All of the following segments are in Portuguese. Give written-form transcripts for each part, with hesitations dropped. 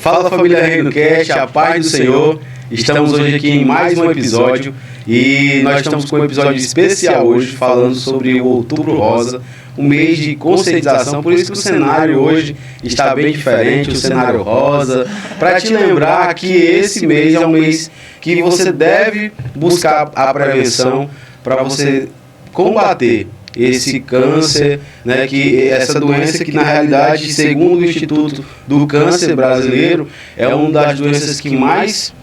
Fala família RenoCast, a paz do Senhor. Estamos hoje aqui em mais um episódio e nós estamos com um episódio especial hoje falando sobre o Outubro Rosa, um mês de conscientização, por isso que o cenário hoje está bem diferente, o cenário rosa, para te lembrar que esse mês é um mês que você deve buscar a prevenção para você combater esse câncer, né, que essa doença que na realidade, segundo o Instituto do Câncer Brasileiro, é uma das doenças que mais,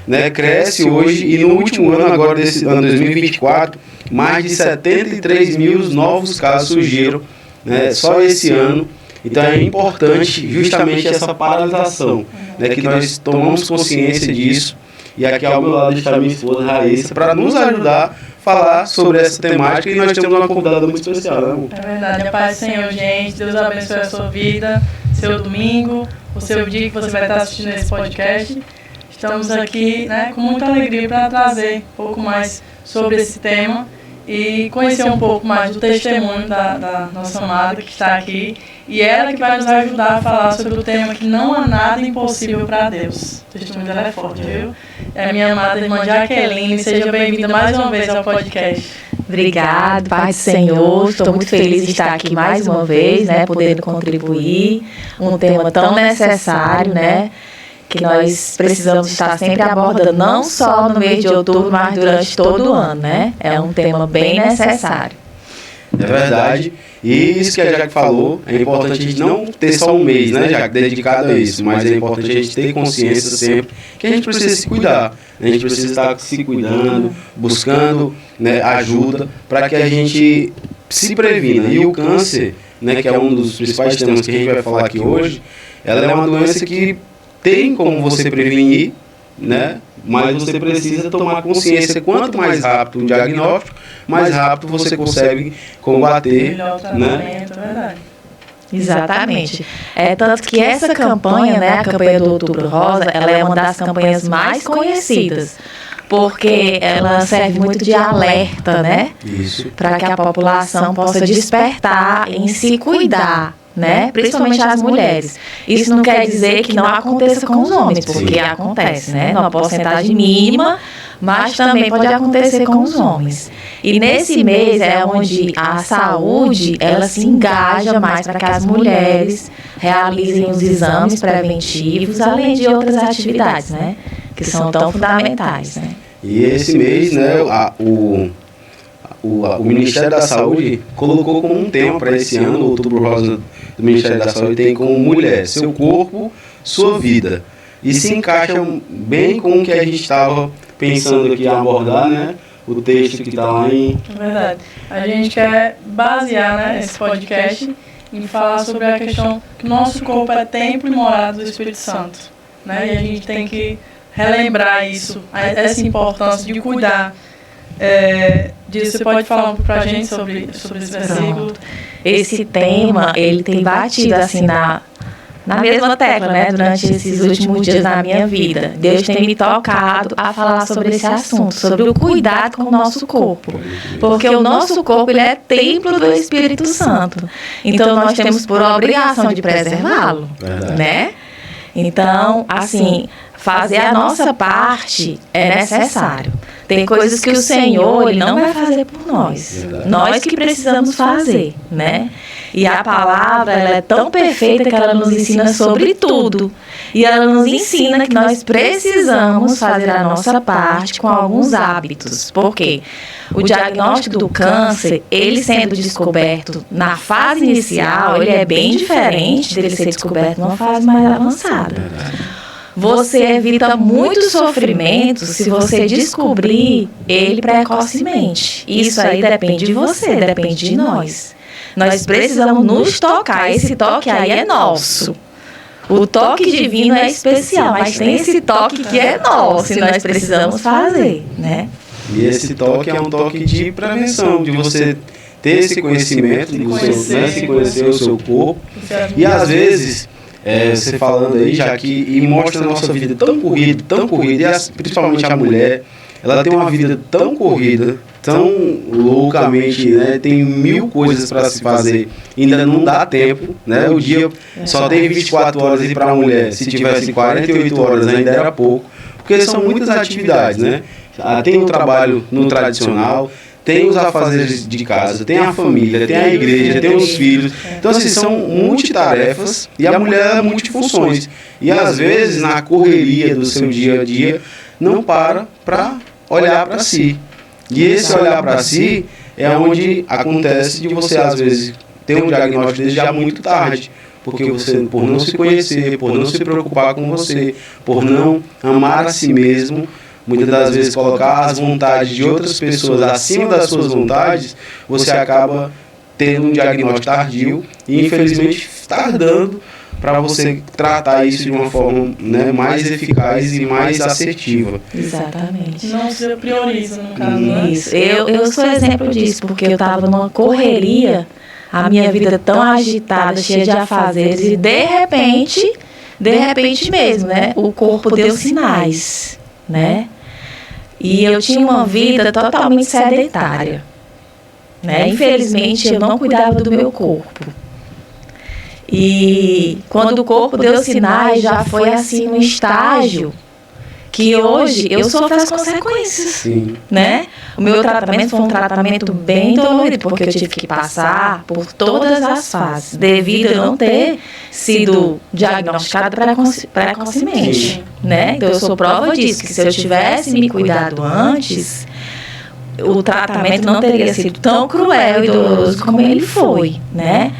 né, cresce hoje, e no último ano, agora desse ano 2024, mais de 73 mil novos casos surgiram, né, só esse ano. Então é importante justamente essa paralisação, né, que nós tomamos consciência disso, e aqui ao meu lado está minha esposa Raíssa, para nos ajudar falar sobre essa temática, e nós temos uma convidada muito especial, né, amor? É verdade, a paz do Senhor, gente. Deus abençoe a sua vida, seu domingo, o seu dia que você vai estar assistindo esse podcast. Estamos aqui, né, com muita alegria para trazer um pouco mais sobre esse tema e conhecer um pouco mais do testemunho da nossa amada que está aqui, e ela que vai nos ajudar a falar sobre o tema que não há nada impossível para Deus. O testemunho dela é forte, viu? É a minha amada irmã Jaqueline. Seja bem-vinda mais uma vez ao podcast. Obrigada, paz do Senhor. Estou muito feliz de estar aqui mais uma vez, né, podendo contribuir. Um tema tão necessário, né, que nós precisamos estar sempre abordando, não só no mês de outubro, mas durante todo o ano, né? É um tema bem necessário. É verdade. E isso que a Jaque falou, é importante a gente não ter só um mês, né, Jaque, dedicado a isso, mas é importante a gente ter consciência sempre que a gente precisa se cuidar. A gente precisa estar se cuidando, buscando, né, ajuda para que a gente se previna. E o câncer, né, que é um dos principais temas que a gente vai falar aqui hoje, ela é uma doença que tem como você prevenir, né? Mas você precisa tomar consciência. Quanto mais rápido o diagnóstico, mais rápido você consegue combater. Melhor tratamento, né? Verdade. Exatamente. Tanto que essa campanha, né, a campanha do Outubro Rosa, ela é uma das campanhas mais conhecidas, porque ela serve muito de alerta, né? Isso. Para que a população possa despertar em se cuidar, né? Principalmente as mulheres. Isso não quer dizer que não aconteça com os homens, porque acontece, né? Numa porcentagem mínima, mas também pode acontecer com os homens. E nesse mês é onde a saúde, ela se engaja mais para que as mulheres realizem os exames preventivos, além de outras atividades, né, que são tão fundamentais, né? E esse mês, né, o Ministério da Saúde colocou como um tema para esse ano, o Outubro Rosa do Ministério da Saúde tem como mulher, seu corpo, sua vida. E se encaixa bem com o que a gente estava pensando aqui a abordar, né? O texto que está lá em... É verdade. A gente quer basear, né, esse podcast em falar sobre a questão que o nosso corpo é templo e morada do Espírito Santo, né? E a gente tem que relembrar isso, essa importância de cuidar disso. Você pode falar um pouco pra gente sobre esse versículo? Esse tema, ele tem batido assim na mesma tecla, né, durante esses últimos dias da minha vida. Deus tem me tocado a falar sobre esse assunto, sobre o cuidado com o nosso corpo. Porque o nosso corpo, ele é templo do Espírito Santo. Então, nós temos por obrigação de preservá-lo, né? Então, assim, fazer a nossa parte é necessário. Tem coisas que o Senhor, ele não vai fazer por nós. Nós que precisamos fazer, né? E a palavra, ela é tão perfeita que ela nos ensina sobre tudo. E ela nos ensina que nós precisamos fazer a nossa parte com alguns hábitos. Por quê? O diagnóstico do câncer, ele sendo descoberto na fase inicial, ele é bem diferente dele ser descoberto numa fase mais avançada. Você evita muito sofrimento se você descobrir ele precocemente. Isso aí depende de você, depende de nós. Nós precisamos nos tocar, esse toque aí é nosso. O toque divino é especial, mas tem esse toque que é nosso e nós precisamos fazer, né? E esse toque é um toque de prevenção, de você ter esse conhecimento, de você conhecer o seu corpo. E às vezes... você falando aí, já que e mostra a nossa vida tão corrida, e principalmente a mulher, ela tem uma vida tão corrida, tão loucamente, né? Tem 1000 coisas para se fazer, ainda não dá tempo, né? O dia só tem 24 horas e para a mulher, se tivesse 48 horas ainda era pouco, porque são muitas atividades, né? Tem o trabalho no tradicional, tem os afazeres de casa, tem a família, tem a igreja, tem os filhos. Então, assim, são multitarefas e a mulher é multifunções. E, às vezes, na correria do seu dia a dia, não para olhar para si. E esse olhar para si é onde acontece de você, às vezes, ter um diagnóstico desde já muito tarde. Porque você, por não se conhecer, por não se preocupar com você, por não amar a si mesmo, muitas das vezes colocar as vontades de outras pessoas acima das suas vontades, você acaba tendo um diagnóstico tardio e, infelizmente, tardando para você tratar isso de uma forma, né, mais eficaz e mais assertiva. Exatamente. Não se prioriza, no caso, né? Isso. Eu sou exemplo disso, porque eu estava numa correria, a minha vida tão agitada, cheia de afazeres, e de repente mesmo, né, o corpo deu sinais, né? E eu tinha uma vida totalmente sedentária, né? Infelizmente, eu não cuidava do meu corpo. E quando o corpo deu sinais, já foi assim um estágio que hoje eu sofro as consequências. Sim. Né? O meu tratamento foi um tratamento bem dolorido, porque eu tive que passar por todas as fases, devido a eu não ter sido diagnosticada precocemente, né? Então, eu sou prova disso, que se eu tivesse me cuidado antes, o tratamento não teria sido tão cruel e doloroso como ele foi, né?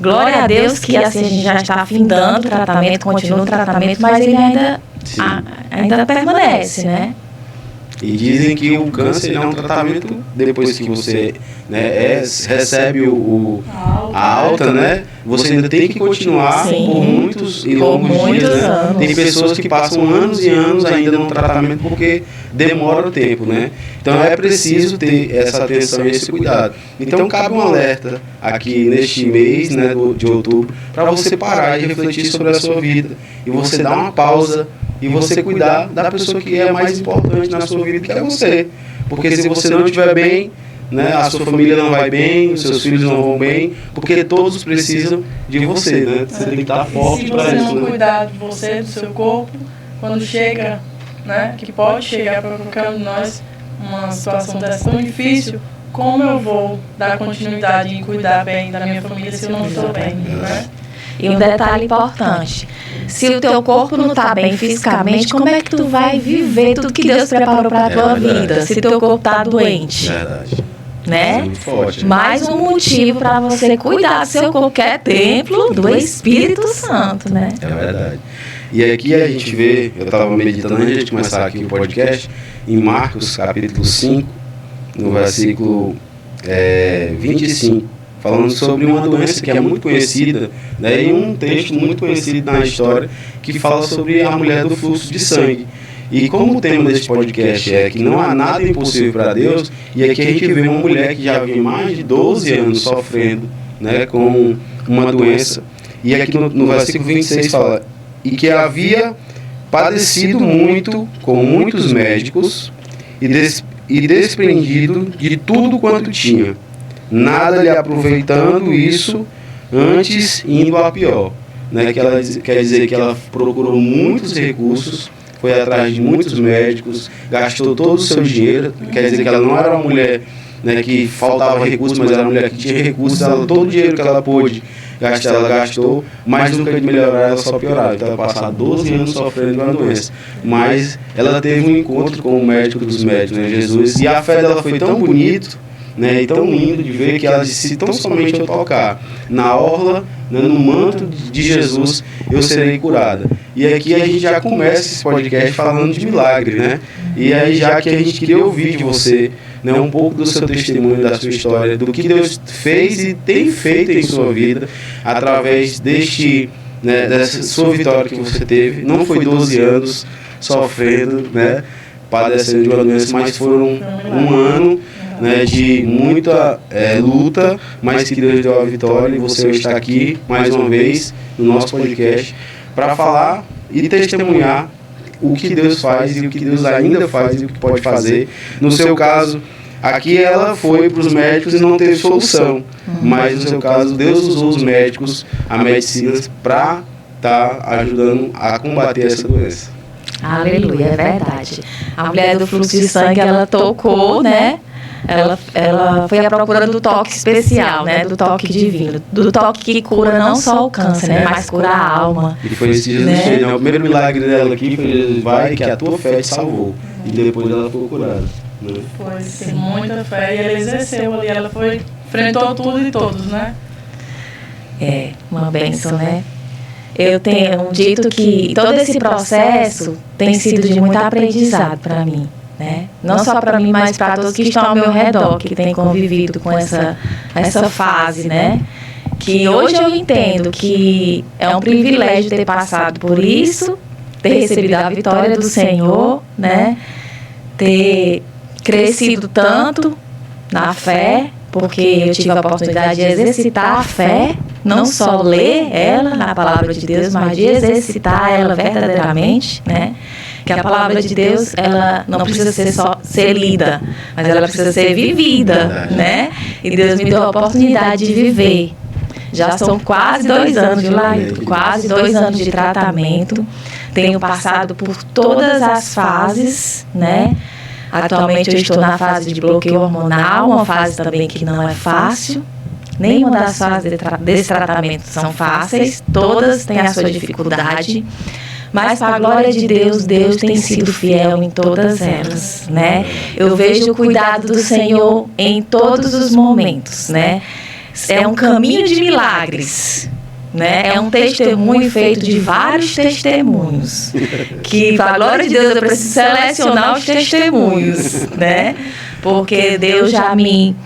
Glória a Deus que assim, a gente já está findando o tratamento, continua o tratamento, mas ele ainda permanece, né? E dizem que o câncer é um tratamento, depois que você, né, recebe a alta, né? Você ainda tem que continuar. Sim, por muitos e longos dias, né? Anos. Tem pessoas que passam anos e anos ainda no tratamento porque demora o tempo, né? Então é preciso ter essa atenção e esse cuidado. Então cabe um alerta aqui neste mês, né, de outubro, para você parar e refletir sobre a sua vida. E você dar uma pausa e você cuidar da pessoa que é mais importante na sua vida, que é você. Porque se você não estiver bem, né, a sua família não vai bem, os seus filhos não vão bem, porque todos precisam de você, né? Você tem que estar forte para isso. Se você não né? cuidar de você, do seu corpo, quando chega, né, que pode chegar para qualquer um de nós, uma situação dessa tão difícil, como eu vou dar continuidade em cuidar bem da minha família se eu não estou bem, né? E um detalhe importante, se o teu corpo não está bem fisicamente, como é que tu vai viver tudo que Deus preparou para a tua vida, se teu corpo está doente? Verdade. Né? Muito forte. Mais um motivo para você cuidar do seu corpo, que é templo do Espírito Santo, né? É verdade. E aqui a gente vê, eu estava meditando antes de começar aqui o podcast, em Marcos capítulo 5, no versículo 25, falando sobre uma doença que é muito conhecida, né, e um texto muito conhecido na história, que fala sobre a mulher do fluxo de sangue. E como o tema deste podcast é que não há nada impossível para Deus, e aqui a gente vê uma mulher que já vinha mais de 12 anos sofrendo, né, com uma doença, e aqui no versículo 26 fala, e que havia padecido muito com muitos médicos e desprendido de tudo quanto tinha, nada lhe aproveitando isso, antes indo a pior. Né? Que ela quer dizer que ela procurou muitos recursos, foi atrás de muitos médicos, gastou todo o seu dinheiro, quer dizer que ela não era uma mulher, né, que faltava recursos, mas era uma mulher que tinha recursos, todo o dinheiro que ela pôde gastar, ela gastou, mas nunca de melhorar, ela só piorava. Então ela passou 12 anos sofrendo de uma doença. Mas ela teve um encontro com o médico dos médicos, né, Jesus, e a fé dela foi tão bonito, né, e tão lindo de ver, que ela disse, tão somente eu tocar na orla, né, no manto de Jesus, eu serei curada. E aqui a gente já começa esse podcast falando de milagre, né? E aí já que a gente queria ouvir de você, né, um pouco do seu testemunho, da sua história, do que Deus fez e tem feito em sua vida, através dessa sua vitória que você teve. Não foi 12 anos sofrendo, né, padecendo de uma doença, mas foram um ano, né, de muita luta, mas que Deus deu a vitória, e você está aqui mais uma vez no nosso podcast para falar e testemunhar o que Deus faz e o que Deus ainda faz e o que pode fazer. No seu caso, Aqui ela foi para os médicos e não teve solução. Mas no seu caso, Deus usou os médicos, a medicina, para estar ajudando a combater essa doença. Aleluia, é verdade. A mulher do fluxo de sangue, ela tocou, né? Ela foi à procura do toque especial, né? Do toque divino. Do toque que cura não só o câncer, né? Mas cura a alma. E foi esse Jesus, né? O primeiro milagre dela aqui foi Jesus, vai que a tua fé te salvou. E depois ela foi curada. Né? Foi, sim, muita fé. E ela exerceu ali, ela foi, enfrentou tudo e todos, né? É, uma bênção, né? Eu tenho dito que todo esse processo tem sido de muito aprendizado para mim, né? Não só para mim, mas para todos que estão ao meu redor, que têm convivido com essa fase, né? Que hoje eu entendo que é um privilégio ter passado por isso, ter recebido a vitória do Senhor, né? Ter crescido tanto na fé, porque eu tive a oportunidade de exercitar a fé, não só ler ela na palavra de Deus, mas de exercitar ela verdadeiramente, né? Que a palavra de Deus, ela não precisa ser lida, mas ela precisa ser vivida, né? E Deus me deu a oportunidade de viver. Já são quase 2 anos de Lailton, quase 2 anos de tratamento. Tenho passado por todas as fases, né? Atualmente eu estou na fase de bloqueio hormonal, uma fase também que não é fácil. Nenhuma das fases desse tratamento são fáceis, todas têm a sua dificuldade. Mas, para a glória de Deus, Deus tem sido fiel em todas elas, né? Eu vejo o cuidado do Senhor em todos os momentos, né? É um caminho de milagres, né? É um testemunho feito de vários testemunhos. Que, para a glória de Deus, eu preciso selecionar os testemunhos, né? Porque Deus já me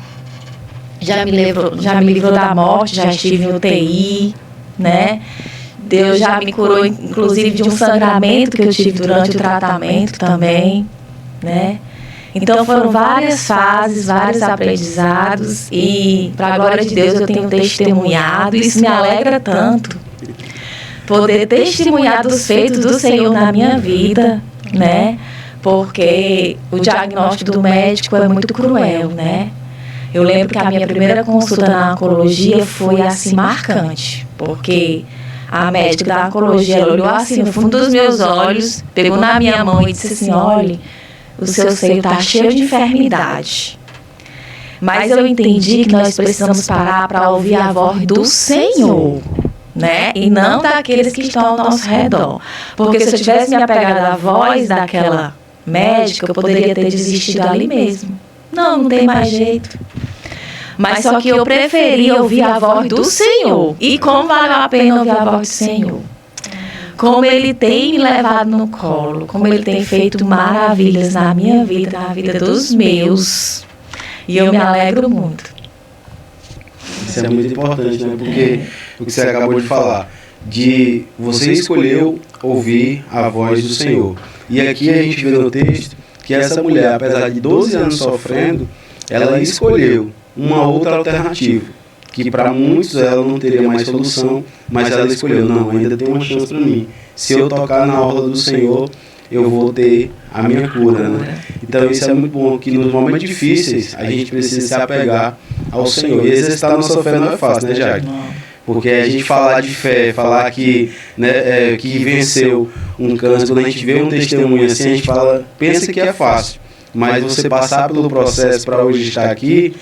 livrou da morte, já estive em UTI, né? Deus já me curou, inclusive, de um sangramento que eu tive durante o tratamento também, né? Então, foram várias fases, vários aprendizados e, para a glória de Deus, eu tenho testemunhado. Isso me alegra tanto, poder testemunhar dos feitos do Senhor na minha vida, né? Porque o diagnóstico do médico é muito cruel, né? Eu lembro que a minha primeira consulta na oncologia foi, assim, marcante, porque a médica da oncologia, ela olhou assim no fundo dos meus olhos, pegou na minha mão e disse assim, olhe, o seu seio está cheio de enfermidade. Mas eu entendi que nós precisamos parar para ouvir a voz do Senhor, né? E não daqueles que estão ao nosso redor. Porque se eu tivesse me apegado à voz daquela médica, eu poderia ter desistido ali mesmo. Não tem mais jeito. Mas só que eu preferi ouvir a voz do Senhor. E como valeu a pena ouvir a voz do Senhor? Como Ele tem me levado no colo, como Ele tem feito maravilhas na minha vida, na vida dos meus. E eu me alegro muito. Isso é muito importante, né? Porque o que você acabou de falar, de você escolheu ouvir a voz do Senhor. E aqui a gente vê no texto que essa mulher, apesar de 12 anos sofrendo, ela escolheu uma outra alternativa, que para muitos ela não teria mais solução, mas ela escolheu, não, ainda tem uma chance para mim. Se eu tocar na orla do Senhor, eu vou ter a minha cura, né? Então isso é muito bom, que nos momentos difíceis a gente precisa se apegar ao Senhor. E exercitar a nossa fé não é fácil, né, Jaque? Porque a gente falar de fé, falar que, né, que venceu um câncer, quando a gente vê um testemunho assim, a gente fala, pensa que é fácil. Mas você passar pelo processo para hoje estar aqui,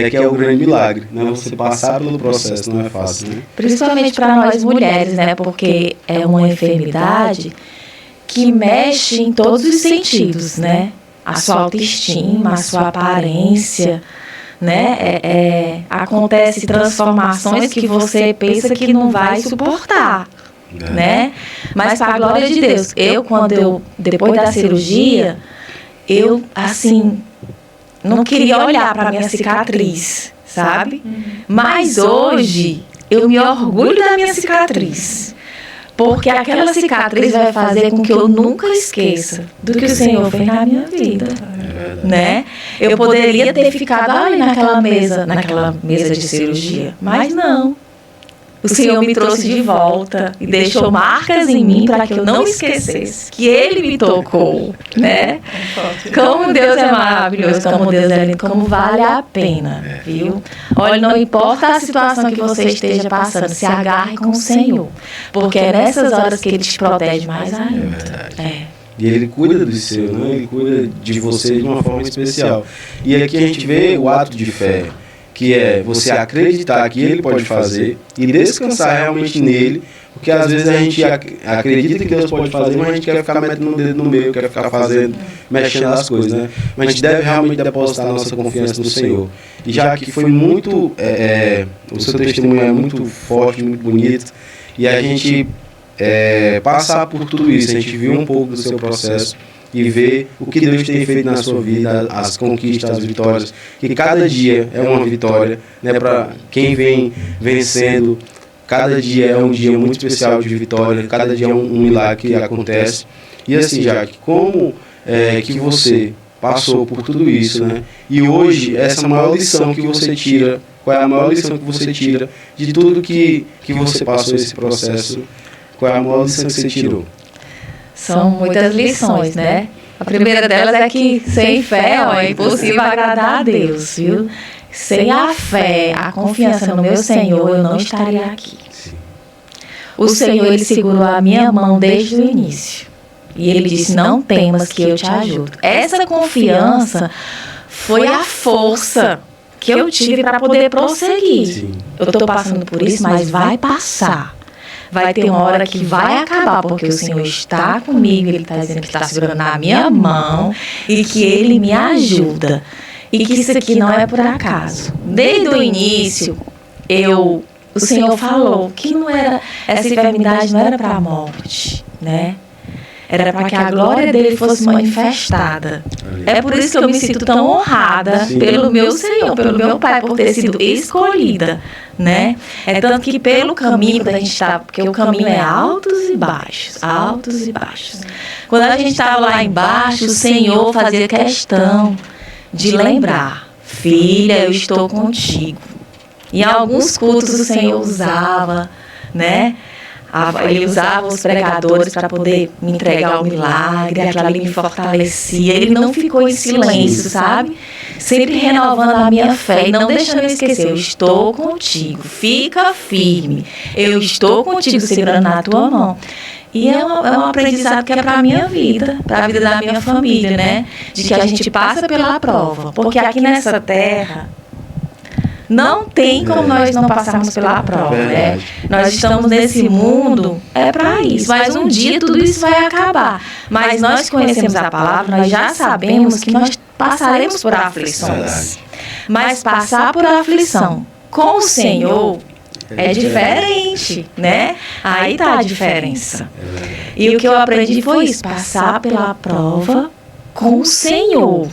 que é o grande milagre, né? Você passar pelo processo não é fácil, né? Principalmente para nós mulheres, né? Porque é uma enfermidade que mexe em todos os sentidos, né? A sua autoestima, a sua aparência, né? Acontece transformações que você pensa que não vai suportar, né? Mas para a glória de Deus, depois da cirurgia, eu, assim, não queria olhar para a minha cicatriz, sabe? Mas hoje eu me orgulho da minha cicatriz, porque aquela cicatriz vai fazer com que eu nunca esqueça do que o Senhor fez na minha vida, né? Eu poderia ter ficado ali naquela mesa de cirurgia, mas não. o Senhor me trouxe de volta e deixou marcas em mim para que eu não esquecesse que Ele me tocou, né? Como Deus é maravilhoso, como Deus é lindo, como vale a pena, viu? Olha, não importa a situação que você esteja passando, se agarre com o Senhor, porque é nessas horas que Ele te protege mais ainda. E Ele cuida do seu, né? Ele cuida de você de uma forma especial. E aqui a gente vê o ato de fé, que é você acreditar que Ele pode fazer e descansar realmente nele, porque às vezes a gente acredita que Deus pode fazer, mas a gente quer ficar metendo o dedo no meio, quer ficar fazendo, mexendo as coisas, né? Mas a gente deve realmente depositar a nossa confiança no Senhor. E já que foi muito, o seu testemunho é muito forte, muito bonito, e a gente passar por tudo isso, a gente viu um pouco do seu processo, e ver o que Deus tem feito na sua vida, as conquistas, as vitórias, que cada dia é uma vitória, né, para quem vem vencendo, cada dia é um dia muito especial de vitória, cada dia é um milagre que acontece. E assim, Jaque, como que você passou por tudo isso, né, e hoje essa maior lição que você tira, qual é a maior lição que você tira de tudo que você passou esse processo, qual é a maior lição que você tirou? São muitas lições, né? A primeira delas é que sem fé é impossível agradar a Deus, viu? Sem a fé, a confiança no meu Senhor, eu não estaria aqui. O Senhor, Ele segurou a minha mão desde o início. E Ele disse, não temas que eu te ajudo. Essa confiança foi a força que eu tive para poder prosseguir. Sim. Eu estou passando por isso, mas vai passar. Vai ter uma hora que vai acabar, porque o Senhor está comigo, Ele está dizendo que está segurando na minha mão e que Ele me ajuda. E que isso aqui não é por acaso. Desde o início, o Senhor falou que não era, essa enfermidade não era para a morte, né? Era para que a glória dele fosse manifestada. É por isso que eu me sinto tão honrada pelo meu Senhor, pelo meu Pai, por ter sido escolhida, né? É tanto que pelo caminho, quando a gente está, porque o caminho é altos e baixos, altos e baixos. Quando a gente estava lá embaixo, o Senhor fazia questão de lembrar, filha, eu estou contigo. Em alguns cultos o Senhor usava, né? Ele usava os pregadores para poder me entregar o milagre, aquilo ali me fortalecia. Ele não ficou em silêncio, sabe? Sempre renovando a minha fé e não deixando eu esquecer. Eu estou contigo, fica firme. Eu estou contigo, segurando na tua mão. E é um aprendizado que é para a minha vida, para a vida da minha família, né? De que a gente passa pela prova. Porque aqui nessa terra não tem como nós não passarmos pela prova, né? Nós estamos nesse mundo, para isso. Mas um dia tudo isso vai acabar. Mas nós conhecemos a palavra, nós já sabemos que nós passaremos por aflições. Mas passar por aflição com o Senhor é diferente, né? Aí está a diferença. E o que eu aprendi foi isso, passar pela prova com o Senhor.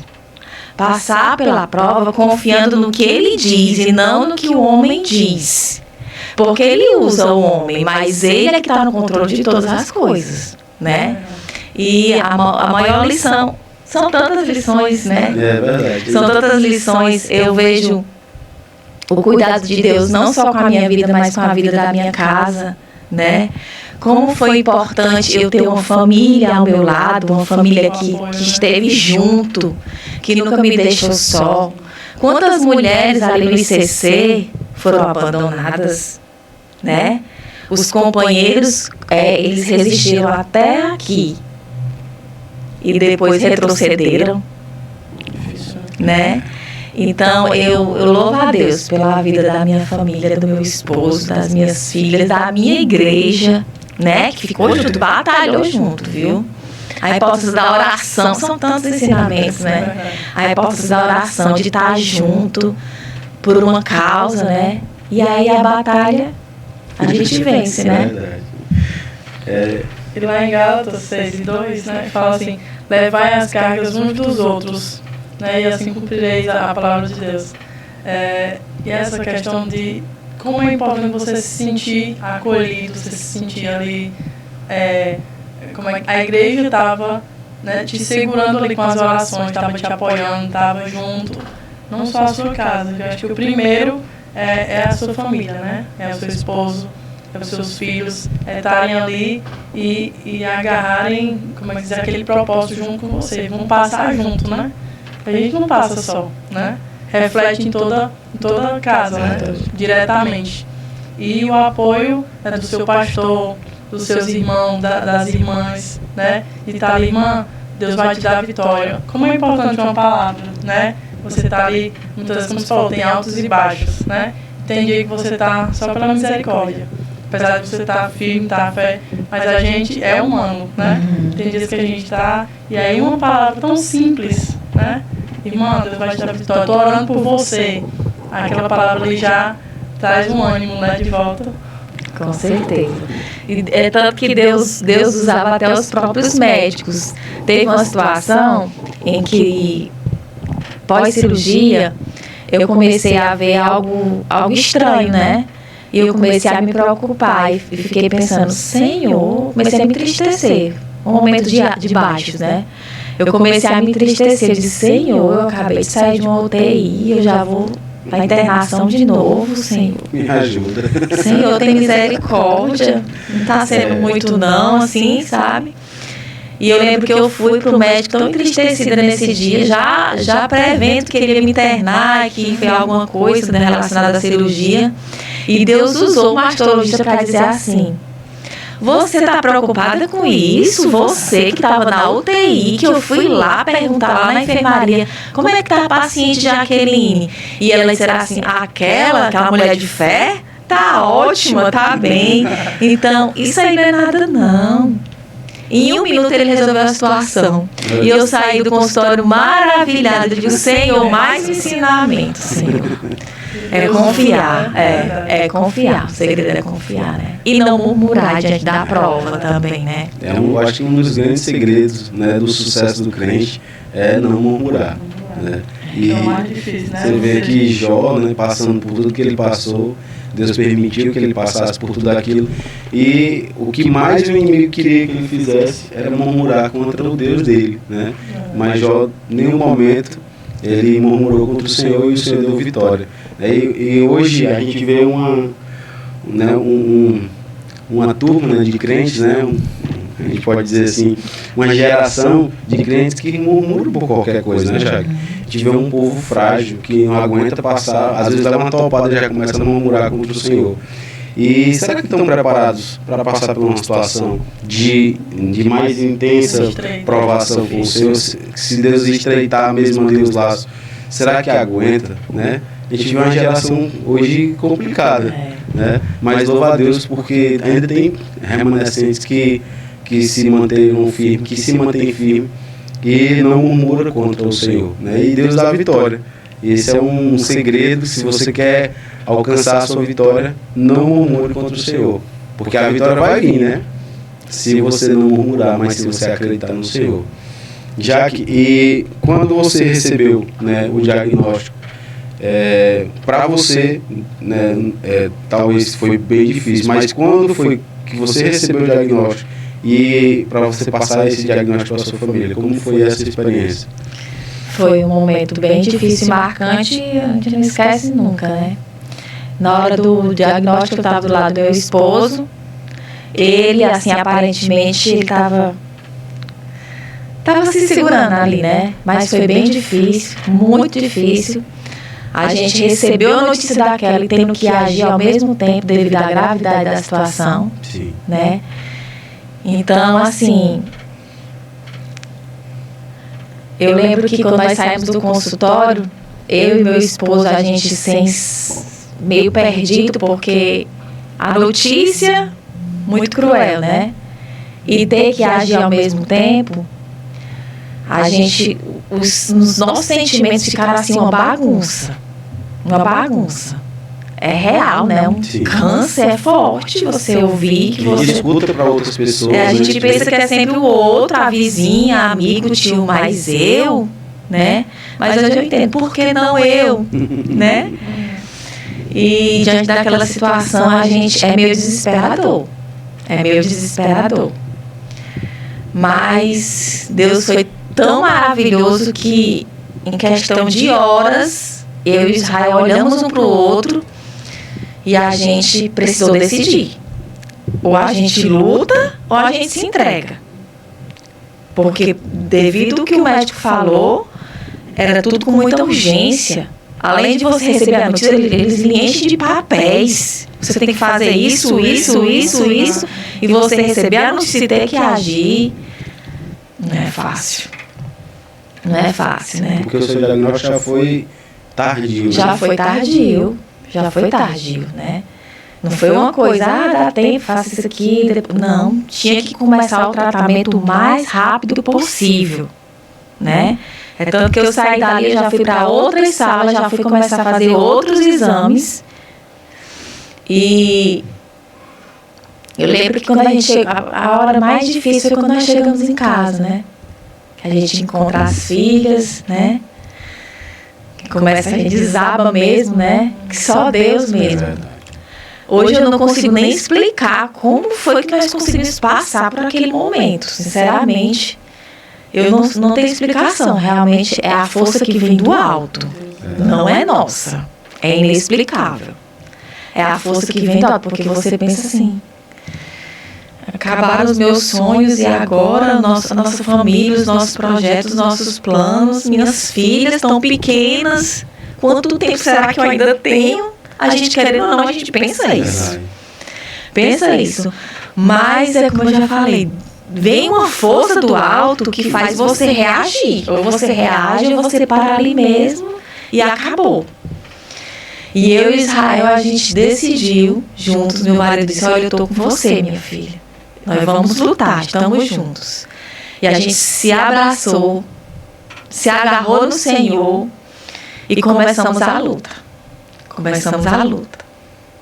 Passar pela prova confiando no que Ele diz e não no que o homem diz. Porque Ele usa o homem, mas Ele é que está no controle de todas as coisas, né? E a maior lição, são tantas lições, né? É verdade. São tantas lições, eu vejo o cuidado de Deus, não só com a minha vida, mas com a vida da minha casa, né? Como foi importante eu ter uma família ao meu lado, uma família que esteve junto, que nunca me deixou só. Quantas mulheres ali no ICC foram abandonadas, né? Os companheiros, eles resistiram até aqui e depois retrocederam, né? Então, eu louvo a Deus pela vida da minha família, do meu esposo, das minhas filhas, da minha igreja, né? Que ficou junto, batalhou junto, viu? A hipótese da oração, são tantos ensinamentos, né? A hipótese da oração, de estar junto por uma causa, né? E aí a batalha, a gente vence, né? E lá em Gálatas 6:2, né? Fala assim, levai as cargas uns dos outros, né? E assim cumprireis a palavra de Deus. E essa questão de como é importante você se sentir acolhido, você se sentir ali, como a igreja estava, né, te segurando ali com as orações, estava te apoiando, estava junto, não só a sua casa. Eu acho que o primeiro é a sua família, né? É o seu esposo, os seus filhos estarem ali e agarrarem, como é que diz, aquele propósito junto com você. Vão passar junto, né? A gente não passa só, né? Reflete em toda casa, né? Diretamente. E o apoio do seu pastor, dos seus irmãos, das irmãs, né? E estar ali, irmã, Deus vai te dar a vitória. Como é importante uma palavra, né? Você está ali, muitas vezes, como você falou, tem altos e baixos, né? Tem dia que você está só pela misericórdia. Apesar de você estar firme, estar fé, mas a gente é humano, né? Tem dias que a gente está, e aí uma palavra tão simples, né? Irmã, Deus vai te dar a vitória, estou orando por você. Aquela palavra ali já traz um ânimo, né, de volta. Com certeza. E é tanto que Deus usava até os próprios médicos. Teve uma situação em que, pós-cirurgia, eu comecei a ver algo estranho, né? E eu comecei a me preocupar e fiquei pensando, Senhor, comecei a me entristecer. Um momento de baixos, né? Eu comecei a me entristecer, eu disse, Senhor, eu acabei de sair de uma UTI, eu já vou para a internação de novo, Senhor. Me ajuda. Senhor, tem misericórdia. Não está sendo muito não, assim, sabe? E eu lembro que eu fui para o médico tão entristecida nesse dia, já prevendo que ele ia me internar, que foi alguma coisa, né, relacionada à cirurgia. E Deus usou o mastologista para dizer assim, você está preocupada com isso? Você que estava na UTI, que eu fui lá perguntar lá na enfermaria, como é que está a paciente Jaqueline? E ela disse assim, aquela mulher de fé, tá ótima, tá bem. Então, isso aí não é nada não. Em um minuto ele resolveu a situação. E eu saí do consultório maravilhada. Eu digo, Senhor, mais ensinamento, Senhor. É confiar, é confiar. O segredo é confiar, né? E não murmurar diante da prova também, né? Eu acho que um dos grandes segredos, né, do sucesso do crente é não murmurar, né? E é o mais difícil, né? Você vê que Jó, né, passando por tudo que ele passou, Deus permitiu que ele passasse por tudo aquilo. E o que mais o inimigo queria que ele fizesse era murmurar contra o Deus dele, né? Mas Jó, em nenhum momento, ele murmurou contra o Senhor e o Senhor deu vitória. E hoje a gente vê uma turma, né, de crentes, né? A gente pode dizer assim, uma geração de crentes que murmuram por qualquer coisa, né, Jack? A gente vê um povo frágil que não aguenta passar, às vezes dá uma topada e já começa a murmurar contra o Senhor. E será que estão preparados para passar por uma situação de mais intensa provação com o Senhor? Se Deus estreitar mesmo ali os laços, será que aguenta, né? A gente vê uma geração hoje complicada, né? Mas louva a Deus porque ainda tem remanescentes que se mantêm firmes e não murmura contra o Senhor, né? E Deus dá a vitória. Esse é um segredo. Se você quer alcançar a sua vitória, não murmure contra o Senhor, porque a vitória vai vir, né? Se você não murmurar, mas se você acreditar no Senhor. E quando você recebeu, né, o diagnóstico, para você, né, talvez foi bem difícil, mas quando foi que você recebeu o diagnóstico e para você passar esse diagnóstico para a sua família, como foi essa experiência? Foi um momento bem difícil e marcante, a gente não esquece nunca, né? Na hora do diagnóstico, eu estava do lado do meu esposo. Ele, assim, aparentemente, ele estava se segurando ali, né? Mas foi bem difícil, muito difícil. A gente recebeu a notícia daquela e tendo que agir ao mesmo tempo devido à gravidade da situação. Sim. Né? Então, assim, eu lembro que quando nós saímos do consultório, eu e meu esposo, a gente meio perdido, porque a notícia muito cruel, né? E ter que agir ao mesmo tempo, a gente, os nossos sentimentos ficaram assim uma bagunça. É real, né? Um câncer é forte você ouvir que você escuta para outras pessoas. A gente pensa que é sempre o outro, a vizinha, amigo, tio, mas eu, né? Mas hoje eu entendo, por que não eu, né? E diante daquela situação a gente é meio desesperador. Mas Deus foi tão maravilhoso que em questão de horas eu e Israel olhamos um para o outro e a gente precisou decidir. ou a gente luta ou a gente se entrega. Porque devido ao que o médico falou, era tudo com muita urgência. Além de você receber a notícia, eles lhe enchem de papéis. Você tem que fazer isso, e você receber a notícia e ter que agir. Não é fácil. Não é fácil, né? Porque o seu diagnóstico já foi tardio. Já foi tardio, né? Não foi uma coisa, dá tempo, faça isso aqui. Não, tinha que começar o tratamento o mais rápido possível, né? É tanto que eu saí dali, já fui para outras salas, já fui começar a fazer outros exames. E eu lembro que quando a gente chega, a hora mais difícil foi quando nós chegamos em casa, né? Que a gente encontra as filhas, né? Que começa, a gente desaba mesmo, né? Que só Deus mesmo. Hoje eu não consigo nem explicar como foi que nós conseguimos passar por aquele momento, sinceramente. Eu não tenho explicação, realmente é a força que vem do alto, não é nossa, é inexplicável. É a força que vem do alto, porque você pensa assim, acabaram os meus sonhos e agora a nossa família, os nossos projetos, os nossos planos, minhas filhas estão pequenas, quanto tempo será que eu ainda tenho? A gente querendo ou não, a gente pensa isso. Pensa isso, mas é como eu já falei, vem uma força do alto que faz você reagir. Ou você reage ou você para ali mesmo e acabou. E eu e Israel, a gente decidiu juntos, meu marido disse, olha, eu estou com você, minha filha. Nós vamos lutar, estamos juntos. E a gente se abraçou, se agarrou no Senhor e começamos a luta.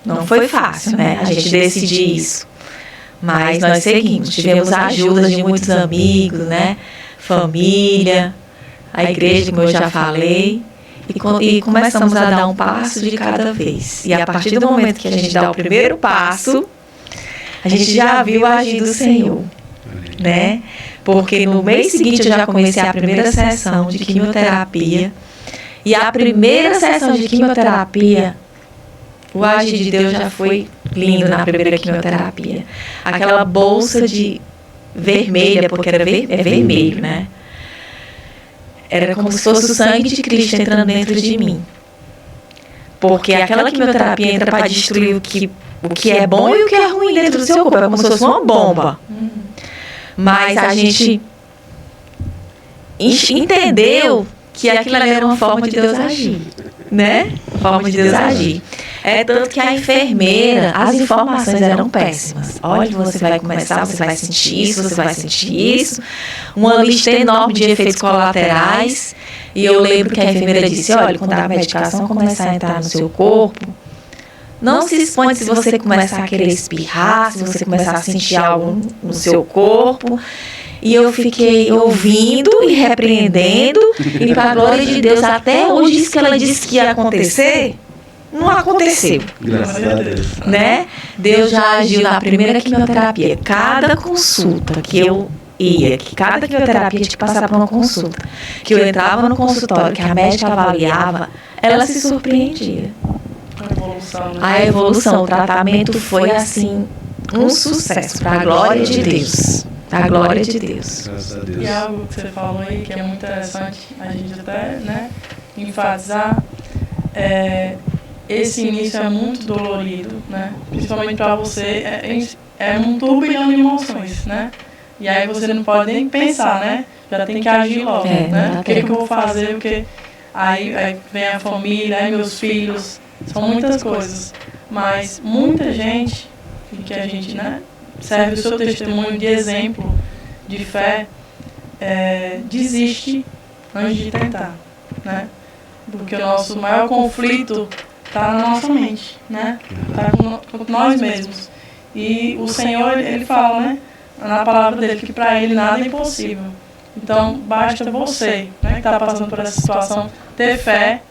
Não foi fácil, né? A gente decidir isso. Mas nós seguimos, tivemos a ajuda de muitos amigos, né? Família, a igreja, como eu já falei, e começamos a dar um passo de cada vez. E a partir do momento que a gente dá o primeiro passo, a gente já viu a agir do Senhor, né? Porque no mês seguinte eu já comecei a primeira sessão de quimioterapia, e a primeira sessão de quimioterapia, o agir de Deus já foi lindo na primeira quimioterapia. Aquela bolsa de vermelha, porque era vermelho, né? Era como se fosse o sangue de Cristo entrando dentro de mim. Porque aquela quimioterapia entra para destruir o que é bom e o que é ruim dentro do seu corpo. É como se fosse uma bomba. Mas a gente entendeu que aquilo ali era uma forma de Deus agir, né? Forma de Deus agir. É tanto que a enfermeira, as informações eram péssimas. Olha, você vai começar, você vai sentir isso, você vai sentir isso. Uma lista enorme de efeitos colaterais. E eu lembro que a enfermeira disse, olha, quando a medicação começar a entrar no seu corpo, não se expõe se você começar a querer espirrar, se você começar a sentir algo no seu corpo. E eu fiquei ouvindo e repreendendo, e para a glória de Deus, até hoje isso que ela disse que ia acontecer, não aconteceu. Graças a Deus. Né? Deus já agiu na primeira quimioterapia. Cada consulta que eu ia, que cada quimioterapia tinha que passar por uma consulta, que eu entrava no consultório, que a médica avaliava, ela se surpreendia. A evolução, o tratamento foi assim, um sucesso, para a glória de Deus. A glória de Deus. Graças a Deus. E algo que você falou aí, que é muito interessante, a gente até, né, enfatizar, esse início é muito dolorido, né? Principalmente para você, é um turbilhão de emoções, né? E aí você não pode nem pensar, né? Já tem que agir logo, né? O que eu vou fazer, aí vem a família, aí meus filhos, são muitas coisas. Mas muita gente, que a gente, né, serve o seu testemunho de exemplo, de fé, desiste antes de tentar, né? Porque o nosso maior conflito está na nossa mente, né? Está com nós mesmos. E o Senhor, ele fala, né, na palavra dele, que para ele nada é impossível. Então, basta você, né, que está passando por essa situação, ter fé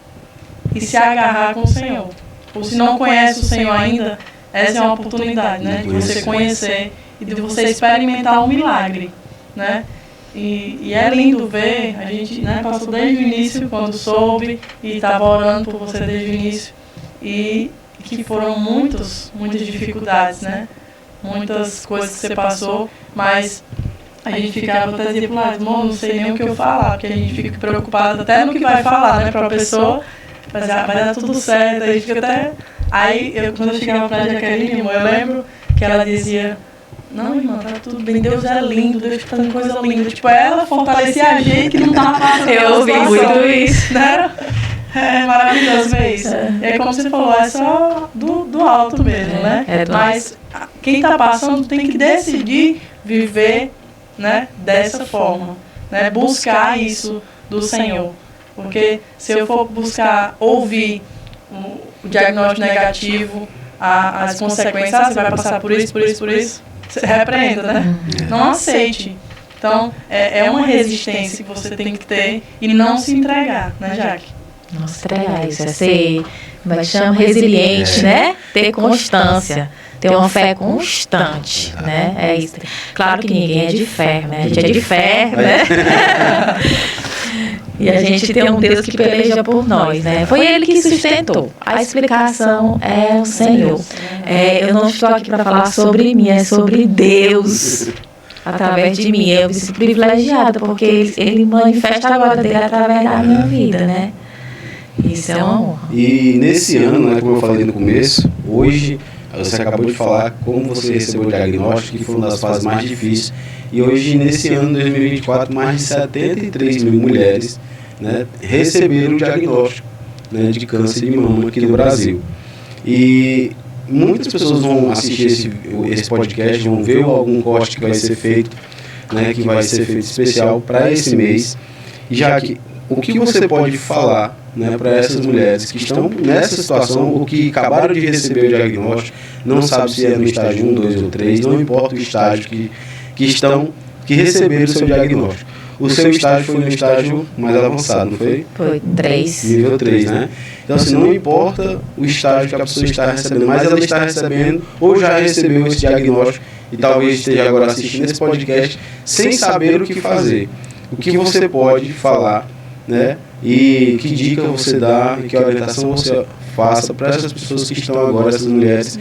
e se agarrar com o Senhor. Ou se não conhece o Senhor ainda, essa é uma oportunidade, né, de você conhecer e de você experimentar um milagre, né? E é lindo ver, a gente, né, passou desde o início, quando soube, e estava orando por você desde o início, e que foram muitas dificuldades, né? muitas coisas que você passou, mas a gente ficava até dizia pro lado, não sei nem o que eu falar, porque a gente fica preocupado até no que vai falar, né, pra pessoa, mas vai dar tudo certo, a gente fica até... Aí, quando eu chegava pra Jaqueline, eu lembro que ela dizia, não, irmã, tá tudo bem, Deus é lindo, Deus tá fazendo coisa linda. Tipo, ela fortalecia a gente que não tava passando. Eu ouvi muito isso. Né? É maravilhoso ver isso. E aí, como você falou, é só do alto mesmo, né? Mas quem tá passando tem que decidir viver, né, dessa forma, né? Buscar isso do Senhor. Porque se eu for buscar ouvir o diagnóstico negativo, as consequências, você vai passar por isso, você repreenda, né? Não aceite. Então, é uma resistência que você tem que ter e não se entregar, né, Jaque? Não se entregar, isso é ser, como é que chama, resiliente, né? Ter constância, ter uma fé constante, né? É isso. Claro que ninguém é de ferro, né? A gente é de ferro, né? E a gente tem um Deus que peleja por nós, né? Foi Ele que sustentou. A explicação é o Senhor. Eu não estou aqui para falar sobre mim, é sobre Deus. Através de mim. Eu me sinto privilegiada, porque Ele manifesta a glória dele através da minha vida, né? Isso é uma honra. E nesse ano, né, como eu falei no começo, hoje, você acabou de falar como você recebeu o diagnóstico, que foi uma das fases mais difíceis. E hoje, nesse ano 2024, mais de 73 mil mulheres, né, receberam o diagnóstico, né, de câncer de mama aqui no Brasil. E muitas pessoas vão assistir esse podcast, vão ver algum corte que vai ser feito, né, que vai ser feito especial para esse mês. E já que, o que você pode falar, né, para essas mulheres que estão nessa situação ou que acabaram de receber o diagnóstico, não sabe se é no estágio 1, 2 ou 3, não importa o estágio que receberam o seu diagnóstico. O seu estágio foi no estágio mais avançado, não foi? Foi 3. Nível 3, né? Então, assim, não importa o estágio que a pessoa está recebendo, mas ela está recebendo ou já recebeu esse diagnóstico e talvez esteja agora assistindo esse podcast sem saber o que fazer. O que você pode falar, né? E que dica você dá e que orientação você faça para essas pessoas que estão agora, essas mulheres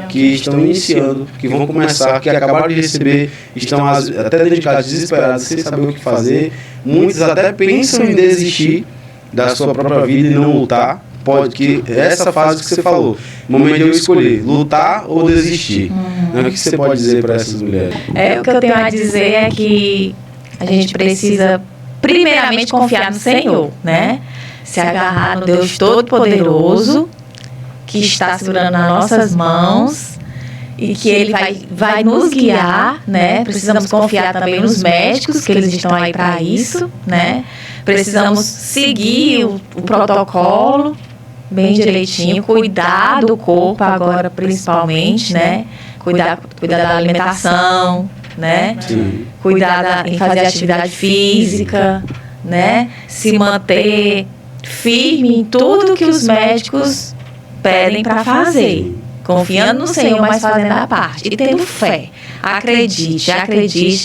que estão iniciando, que vão começar, que acabaram de receber, estão até dedicadas, desesperadas, sem saber o que fazer. Muitos até pensam em desistir da sua própria vida e não lutar. Pode que essa fase que você falou, momento de eu escolher, lutar ou desistir. O que você pode dizer para essas mulheres? O que eu tenho a dizer é que a gente precisa primeiramente confiar no Senhor, né? Se agarrar no Deus Todo-Poderoso, que está segurando nas nossas mãos e que Ele vai nos guiar, né? Precisamos confiar também nos médicos, que eles estão aí para isso, né? Precisamos seguir o protocolo bem direitinho, cuidar do corpo agora principalmente, né? Cuidar da alimentação, né? Sim. Cuidar em fazer atividade física, né? Se manter firme em tudo que os médicos pedem para fazer. Confiando no Senhor, mas fazendo a parte. E tendo fé. Acredite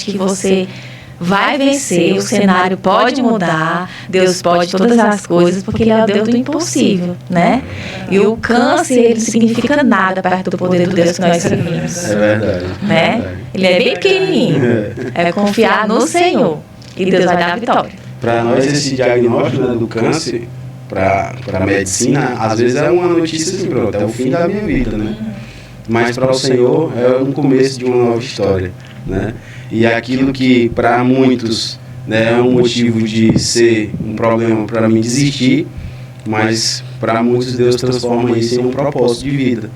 que você vai vencer, o cenário pode mudar, Deus pode todas as coisas, porque Ele é o Deus do impossível, né? E o câncer, ele não significa nada perto do poder do Deus que nós servimos. É verdade. Né? É verdade. Ele é bem pequenininho. É confiar no Senhor e Deus vai dar a vitória. Para nós, esse diagnóstico, né, do câncer, para a medicina, às vezes é uma notícia assim, pronto, é o fim da minha vida, né? Mas para o Senhor é um começo de uma nova história, né? E aquilo que para muitos, né, é um motivo de ser um problema para mim desistir, mas para muitos Deus transforma isso em um propósito de vida.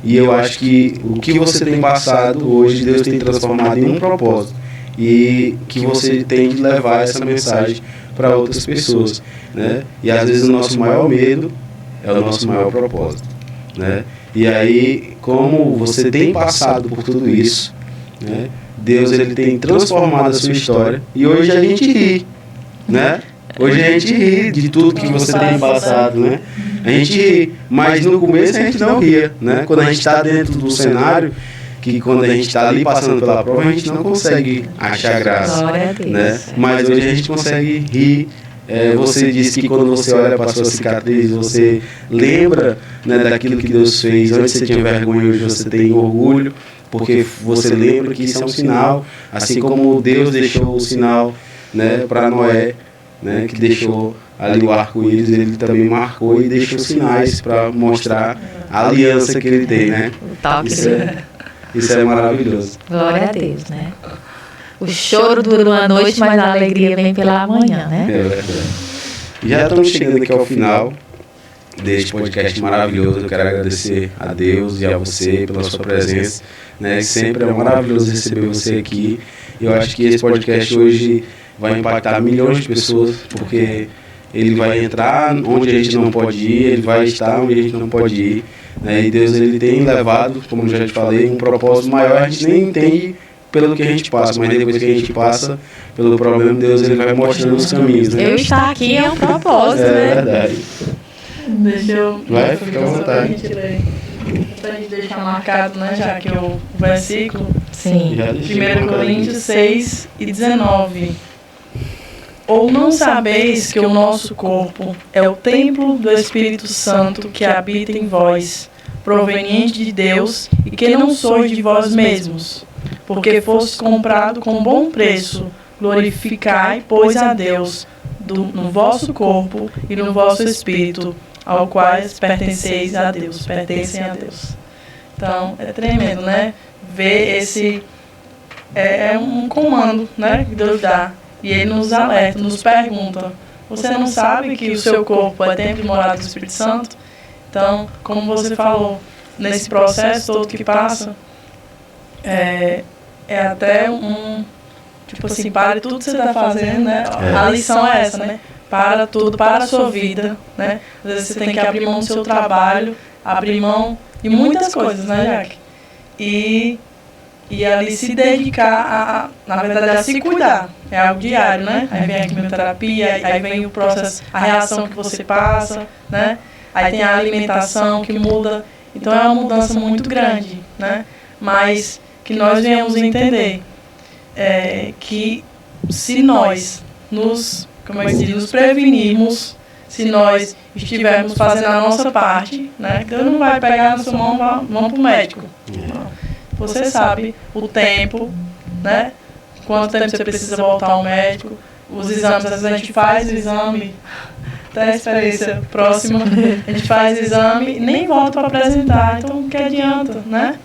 E eu acho que o que você tem passado hoje, Deus tem transformado em um propósito. E que você tem de levar essa mensagem para outras pessoas, né? E às vezes o nosso maior medo é o nosso maior propósito, né? E aí, como você tem passado por tudo isso, né? Deus, ele tem transformado a sua história e hoje a gente ri, né? Hoje a gente ri de tudo que você tem passado, né? A gente ri, mas no começo a gente não ria, né? Quando a gente está dentro do cenário, que quando a gente está ali passando pela prova, a gente não consegue achar graça, né? Mas hoje a gente consegue rir. Você disse que quando você olha para a sua cicatriz, você lembra, né, daquilo que Deus fez. Antes você tinha vergonha, hoje você tem orgulho, porque você lembra que isso é um sinal, assim como Deus deixou o sinal, né, para Noé, né, que deixou ali o arco-íris, ele também marcou e deixou sinais para mostrar a aliança que ele tem, né? Isso é maravilhoso. Glória a Deus, né? O choro dura uma noite, mas a alegria vem pela manhã, né? É verdade. Já estamos chegando aqui ao final deste podcast maravilhoso. Eu quero agradecer a Deus e a você pela sua presença, né? Sempre é maravilhoso receber você aqui. Eu acho que esse podcast hoje vai impactar milhões de pessoas, porque ele vai entrar onde a gente não pode ir, ele vai estar onde a gente não pode ir, né? E Deus, ele tem levado, como eu já te falei, um propósito maior. A gente nem entende pelo que a gente passa, mas depois que a gente passa pelo problema, Deus, ele vai mostrando os caminhos, né? Eu estar aqui é um propósito, né? É verdade. Deixa eu... Vai, fica à vontade. Pra gente deixar marcado, né, já que o versículo... Sim. 1 Coríntios 6 e 19. Ou não sabeis que o nosso corpo é o templo do Espírito Santo que habita em vós, proveniente de Deus, e que não sois de vós mesmos, porque foste comprado com bom preço. Glorificai, pois, a Deus no vosso corpo e no vosso espírito, ao quais pertenceis a Deus, pertencem a Deus. Então, é tremendo, né? Ver esse... É um comando, né, que Deus dá. E Ele nos alerta, nos pergunta: você não sabe que o seu corpo é templo de morada do Espírito Santo? Então, como você falou, nesse processo todo que passa, é até tipo assim, pare tudo que você está fazendo, né? A lição é essa, né? Para tudo, para a sua vida, né? Às vezes você tem que abrir mão do seu trabalho, abrir mão de muitas coisas, né, Jaque? E ali se dedicar, na verdade, a se cuidar. É algo diário, né? Aí vem a quimioterapia, aí vem o processo, a reação que você passa, né? Aí tem a alimentação que muda. Então é uma mudança muito grande, né? Mas que nós venhamos entender que se nós nos prevenirmos, se nós estivermos fazendo a nossa parte, né? Deus não vai pegar na sua mão, vamos para o médico. Você sabe o tempo, né? Quanto tempo você precisa voltar ao médico. Os exames, às vezes a gente faz o exame, até a experiência próxima, a gente faz o exame e nem volta para apresentar. Então, o que adianta, né?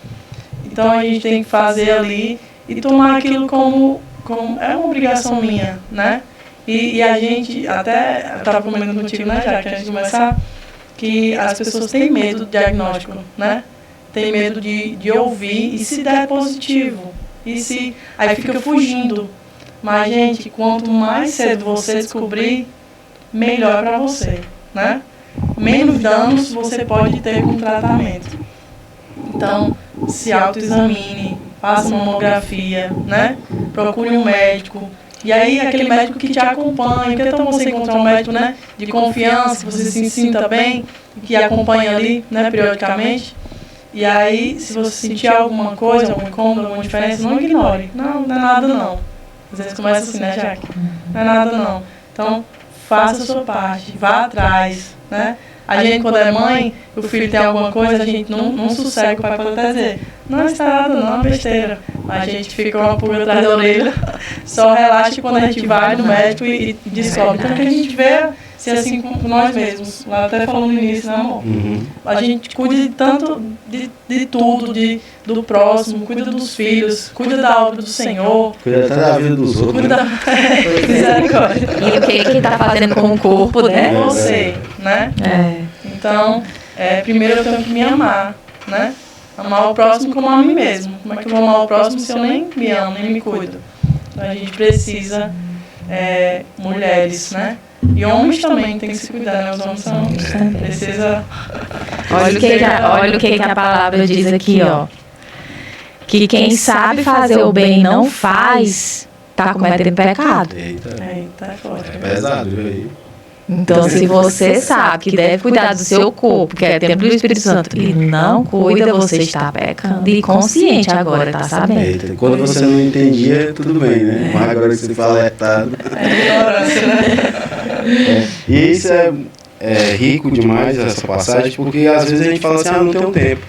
Então, a gente tem que fazer ali e tomar aquilo como é uma obrigação minha, né? E a gente, até estava comentando contigo, né, já que antes de começar, que as pessoas têm medo do diagnóstico, né? Tem medo de ouvir, e se der positivo, aí fica fugindo. Mas, gente, quanto mais cedo você descobrir, melhor para você, né? Menos danos você pode ter com o tratamento. Então, se autoexamine, faça uma mamografia, né? Procure um médico. E aí, aquele médico que te acompanha, que é tão você encontrar um médico, né, de confiança, que você se sinta bem, que acompanha ali, né, periodicamente. E aí, se você sentir alguma coisa, algum incômodo, alguma diferença, não ignore. Não é nada não. Às vezes começa assim, né, Jaque? Não é nada não. Então, faça a sua parte, vá atrás, né? A gente, quando é mãe, o filho tem alguma coisa, a gente não sossega, o pai pode até dizer: não está nada não, é besteira. A gente fica uma pulga atrás da orelha, só relaxa quando a gente vai no médico e descobre. Então, que a gente vê ser assim com nós mesmos. Lá até falando no início, né, amor? A gente cuida de tanto de tudo, do próximo, cuida dos filhos, cuida da obra do Senhor. Cuida até da vida dos outros. Cuida misericórdia. E o que está fazendo com o corpo, né? Você, né? Então, primeiro eu tenho que me amar, né? Amar o próximo como a mim mesmo. Como é que eu vou amar o próximo se eu nem me amo, nem me cuido? Então, a gente precisa, mulheres, né? E homens também tem que se cuidar, né? Os homens são... Precisa... Olha o que a palavra diz aqui, ó. Que quem sabe fazer o bem e não faz, tá cometendo pecado. Eita, é forte. é pesado, viu aí? Então, se você sabe que deve cuidar do seu corpo, que é templo do Espírito Santo, e não cuida, você está pecando. E consciente agora, tá sabendo? Eita, quando você não entendia, tudo bem, né? Mas agora que você fala tá... ignorância, né? E isso é rico demais, essa passagem, porque às vezes a gente fala assim: não tenho tempo.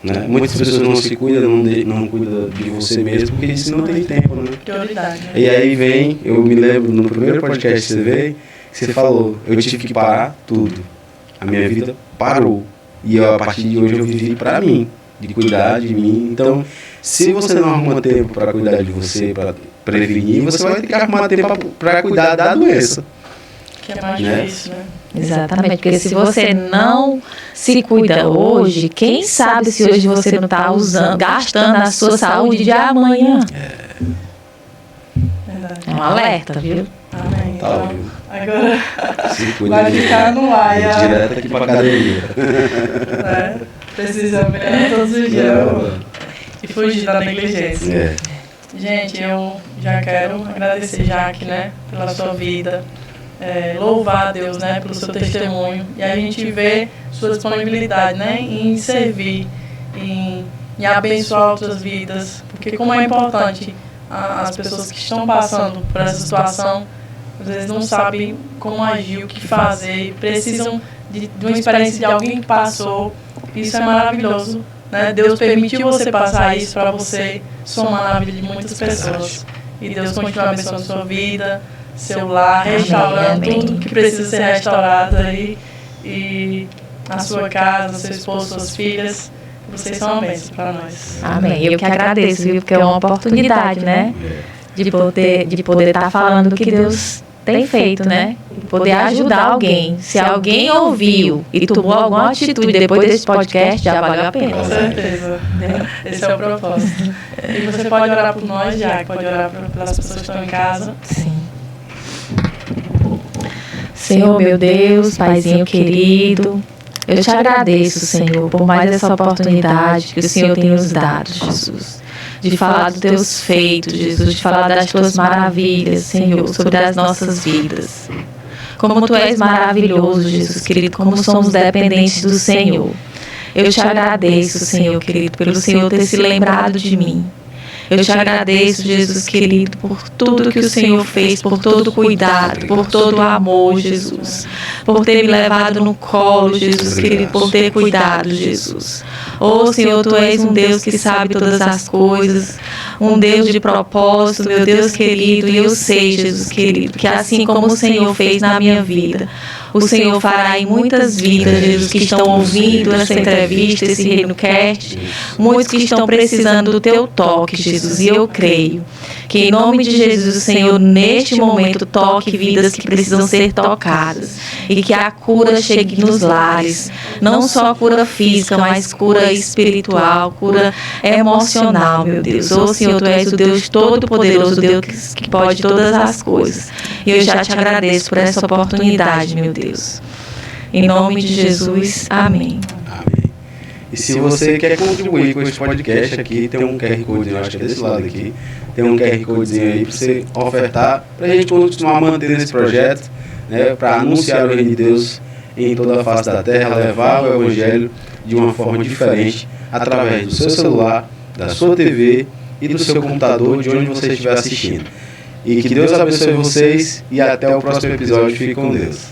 Né? Muitas pessoas não se cuidam, não cuidam de você mesmo, porque dizem que não tem tempo, né? Prioridade, né? E aí vem, eu me lembro no primeiro podcast que você veio, que você falou, eu tive que parar tudo. A minha vida parou. E a partir de hoje eu vivi para mim, de cuidar de mim. Então, se você não arruma tempo para cuidar de você, para prevenir, você vai ter que arrumar tempo para cuidar da doença. Que é mais difícil, né? Exatamente, porque se você não se cuida hoje, quem sabe se hoje você não está gastando a sua saúde de amanhã. Verdade. É um alerta, viu? Amém. Tá, Então, agora Se cuida vai ficar no ar. direto aqui pra academia. Né? Precisa ver todos os dias. E fugir da negligência. É. Gente, eu já quero agradecer, Jaque, né, pela sua vida. Louvar a Deus, né, pelo seu testemunho. E a gente vê sua disponibilidade, né, em servir, em abençoar outras vidas. Porque como é importante, as pessoas que estão passando por essa situação, às vezes não sabem como agir, o que fazer, precisam de uma experiência de alguém que passou. Isso é maravilhoso, né? Deus permitiu você passar isso para você somar na vida de muitas pessoas. E Deus continua abençoando sua vida, seu lar, restaurando tudo que precisa ser restaurado aí. E a sua casa, seu esposo, suas filhas. Vocês são uma bênção para nós. Amém. Eu que agradeço, viu? Porque é uma oportunidade, né? De poder estar falando do que Deus tem feito, né? De poder ajudar alguém. Se alguém ouviu e tomou alguma atitude depois desse podcast, já valeu a pena. Com certeza. Esse é o propósito. E você pode orar por nós, já, pode orar pelas pessoas que estão em casa. Sim. Senhor, meu Deus, Paizinho querido, eu te agradeço, Senhor, por mais essa oportunidade que o Senhor tem nos dado, Jesus. De falar dos teus feitos, Jesus, de falar das tuas maravilhas, Senhor, sobre as nossas vidas. Como tu és maravilhoso, Jesus querido, como somos dependentes do Senhor. Eu te agradeço, Senhor querido, pelo Senhor ter se lembrado de mim. Eu te agradeço, Jesus querido, por tudo que o Senhor fez, por todo o cuidado, por todo o amor, Jesus. Por ter me levado no colo, Jesus querido, por ter cuidado, Jesus. Oh, Senhor, tu és um Deus que sabe todas as coisas, um Deus de propósito, meu Deus querido, e eu sei, Jesus querido, que assim como o Senhor fez na minha vida, o Senhor fará em muitas vidas, Jesus, que estão ouvindo essa entrevista, esse RenoCast, muitos que estão precisando do teu toque, Jesus, e eu creio que em nome de Jesus, o Senhor, neste momento, toque vidas que precisam ser tocadas e que a cura chegue nos lares, não só cura física, mas cura espiritual, cura emocional, meu Deus. Oh, Senhor, tu és o Deus Todo-Poderoso, o Deus que pode todas as coisas. E eu já te agradeço por essa oportunidade, meu Deus. Em nome de Jesus, amém. Amém. E se você quer contribuir com este podcast aqui, tem um QR Code, acho que é desse lado aqui, tem um QR Codezinho aí para você ofertar, para a gente continuar mantendo esse projeto, né, para anunciar o reino de Deus em toda a face da terra, levar o Evangelho de uma forma diferente, através do seu celular, da sua TV e do seu computador, de onde você estiver assistindo. E que Deus abençoe vocês e até o próximo episódio. Fique com Deus.